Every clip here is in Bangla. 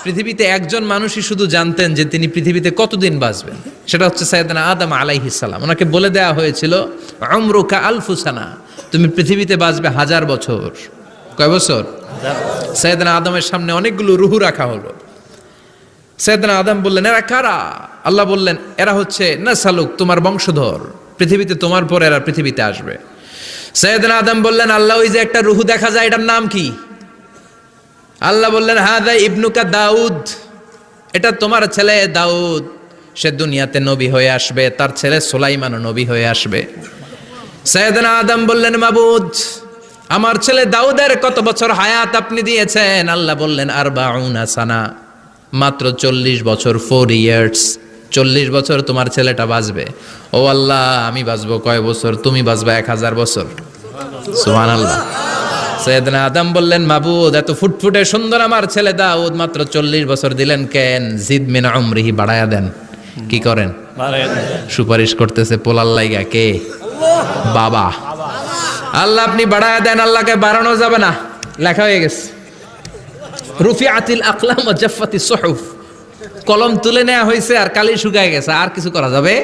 পৃথিবীতে একজন মানুষই শুধু জানতেন যে তিনি পৃথিবীতে কতদিন বাঁচবেন, সেটা হচ্ছে সাইয়েদনা আদম আলাইহিস সালাম। ওনাকে বলে দেওয়া হয়েছিল উমরুকা আলফু সানা, তুমি পৃথিবীতে বাঁচবে 1000 বছর। কয় বছর? সাইয়েদনা আদমের সামনে অনেকগুলো রুহু রাখা হলো। সাইয়েদনা আদম বললেন, এরা কারা? আল্লাহ বললেন, এরা হচ্ছে নাসালুক, তোমার বংশধর, পৃথিবীতে তোমার পর এরা পৃথিবীতে আসবে। সাইয়েদনা আদম বললেন, আল্লাহ ওই যে একটা রুহু দেখা যায়, এটার নাম কি? আল্লাহ বললেন, হাদা ইবনুকা দাউদ, এটা তোমার ছেলে দাউদ, সে দুনিয়াতে নবী হয়ে আসবে, তার ছেলে সুলাইমানও নবী হয়ে আসবে। সাইয়েদনা আদম বললেন, মাবুদ, আমার ছেলে দাউদের কত বছর হায়াত আপনি দিয়েছেন? আল্লাহ বললেন, 40 সানা, মাত্র 40 বছর, 4 ইয়ার্স, 40 বছর তোমার ছেলেটা বাঁচবে। ও আল্লাহ, আমি বাঁচবো কয় বছর? তুমি বাঁচবা 1000 বছর। সুবহানাল্লাহ। সাইয়েদনা আদম বললেন, মাবুদ, এত ফুটফুটে সুন্দর আমার ছেলে দাউদ, মাত্র 40 বছর দিলেন কেন? জিদ মিন উমরিহি, বাড়ায়া দেন। কি করেন? সুপারিশ করতেছে পোলার লাইগা কে? বাবা। আল্লাহ আপনি বাড়ায়া দেন। আল্লাহকে বাড়ানো যাবে না, লেখা হয়ে গেছে। রুফিআতিল আকলাম ওয়া জাফফাতিস সুহুফ, কলম তুলে নেওয়া হয়েছে আর কালি শুকায় গেছে, আর কিছু করা যাবে?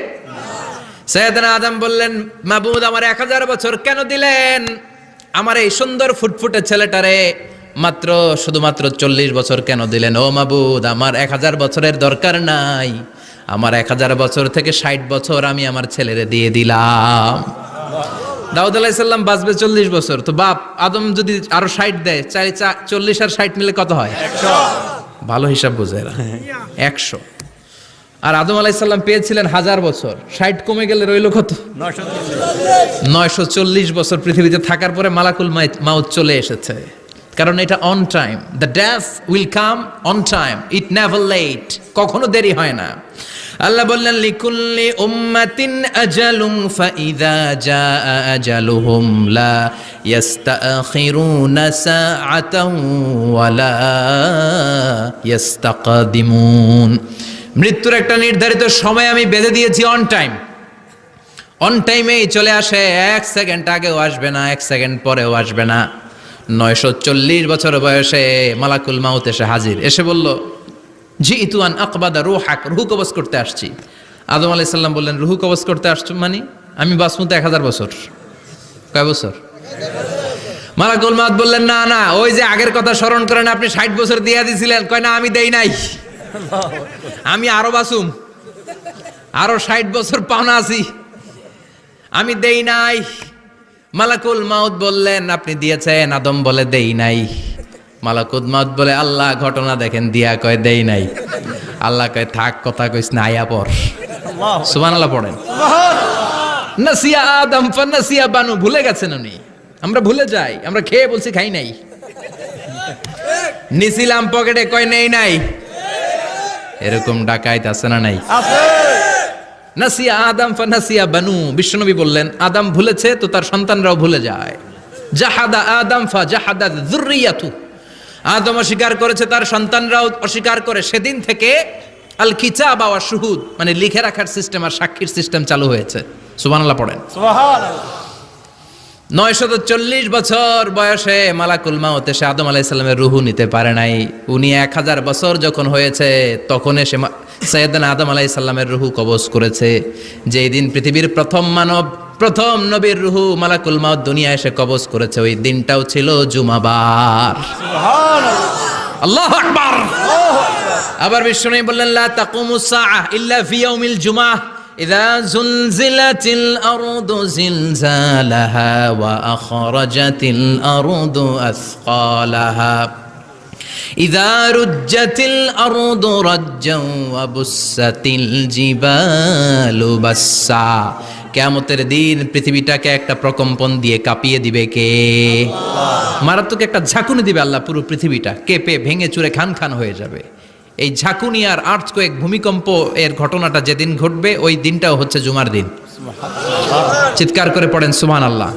সাইয়েদনা আদম বললেন, মাবুদ, আমার 1000 বছর কেন দিলেন? আমার এই সুন্দর ফুটফুটে ছেলেটারে মাত্র শুধুমাত্র 40 বছর কেন দিলেন? ও মাবুদ, আমার 1000 বছরের দরকার নাই, আমার 1000 বছর থেকে 60 বছর আমি আমার ছেলেরে দিয়ে দিলাম। দাউদ আলাইহিস সালাম বাঁচবে 40 বছর, তো বাপ আদম যদি আরো 60 দেয়, 40 আর 60 মিলে কত হয়? 100। ভালো হিসাব বোঝে এরা, 100। আর আদম আলাইহিস সালাম পেয়েছিলেন 1000 বছর, 60 কমে গেলে রইল কত? 940 বছর পৃথিবীতে থাকার পরে মালাকুল মাউত চলে এসেছে। কারণ এটা on time, the death will come on time, it never late, কখনো দেরি হয় না। আল্লাহ বললেন, লিকুল্লি উম্মাতিন আজালুন ফাইযা জাআ আজালুহুম লা ইস্তাখিরুনা সাআতান ওয়া লা ইস্তাকদিমুন। মৃত্যুর একটা নির্ধারিত সময় আমি বেঁধে দিয়েছি, অন টাইম, অন টাইমেই চলে আসে, 1 সেকেন্ড আগেও আসবে না, 1 সেকেন্ড পরেও আসবে না। 940 বছর বয়সে মালাকুল মাউত এসে হাজির, এসে বলল, জিইতু আন আকবাদা রূহাক, রূহ কবজ করতে আসছি। আদম আলাইহিস সালাম বললেন, রূহ কবজ করতে আসছো মানে? আমি বাঁচবো তো 1000 বছর। কয় বছর? মালাকুল মাউত বললেন, না না, ওই যে আগের কথা স্মরণ করেন, আপনি 60 বছর দিয়ে দিয়েছিলেন। কয় না, আমি দেই নাই, আমি আরো বাঁচুম, আরো 60 বছর পাওনা আছি, আমি দেই নাই। মালাকুল মাউত বললেন, আপনি দিয়েছেন? আদম বলে, দেই নাই। মালাকুল মাউত বলে, আল্লাহ ঘটনা দেখেন, দিয়া কয় দেই নাই। আল্লাহ কয়, থাক, কথা কইস না, আয়া পর। সুবহানাল্লাহ পড়েন। নাসিয়া আদম ফানাসিয়া বানু, ভুলে গেছেন উনি, আমরা ভুলে যাই, আমরা খেয়ে বলছি খাই নাই, নিছিলাম পকেটে, কয় নেই নাই। এরকম ডাকাইত আছে না নাই? নাসিয়া আদম ফানাসিয়া বানু, বিশ্বনবী বললেন, আদম ভুলেছে তো তার সন্তানরাও ভুলে যায়। জাহাদা আদম ফা জাহাদাত যুররিয়াতু, আদম অস্বীকার করেছে, তার সন্তানরাও অস্বীকার করে। সেদিন থেকে আল কিতাব ওয়া শুহুদ, মানে লিখে রাখার সিস্টেম আর সাক্ষীর সিস্টেম চালু হয়েছে। সুবহানাল্লাহ পড়েন। সুবহানাল্লাহ। 940 বছর বয়সে মালাকুল মাউত এসে আদম আলাইহিস সালামের রূহ নিতে পারে নাই। উনি 1000 বছর যখন হয়েছে তখন এসে সাইয়েদনা আদম আলাইহিস সালামের রূহ কবজ করেছে। যেই দিন পৃথিবীর প্রথম মানব, প্রথম নবীর রূহ মালাকুল মাউত দুনিয়া এসে কবজ করেছে, ওই দিনটাও ছিল জুমাবার। সুবহানাল্লাহ, আল্লাহু আকবার। আবার বিশ্বনবী বললেন, লা তাকুমুস সাআহ ইল্লা ফি ইয়াউমিল জুমআহ ইযা যুলজিলাতিল আরদু জিলজালাহা ওয়া আখরাজাতিল আরদু আসকালাহা ইযা রুজ্জাতিল আরদু রাজ্জান ওয়া বুসাতিল জিবালু বাসসা। কিয়ামতের দিন পৃথিবীটাকে একটা প্রকম্পন দিয়ে কাঁপিয়ে দিবে কে? আল্লাহ। মারাত্মক একটা ঝাঁকুনি দিবে আল্লাহ, পুরো পৃথিবীটা কেঁপে ভেঙে চুরে খান খান হয়ে যাবে। এই ঝাঁকুনি আর আর্থকোয়েক, ভূমিকম্প এর ঘটনাটা যেদিন ঘটবে ওই দিনটাও হচ্ছে জুমার দিন। চিৎকার করে পড়েন সুবহানাল্লাহ।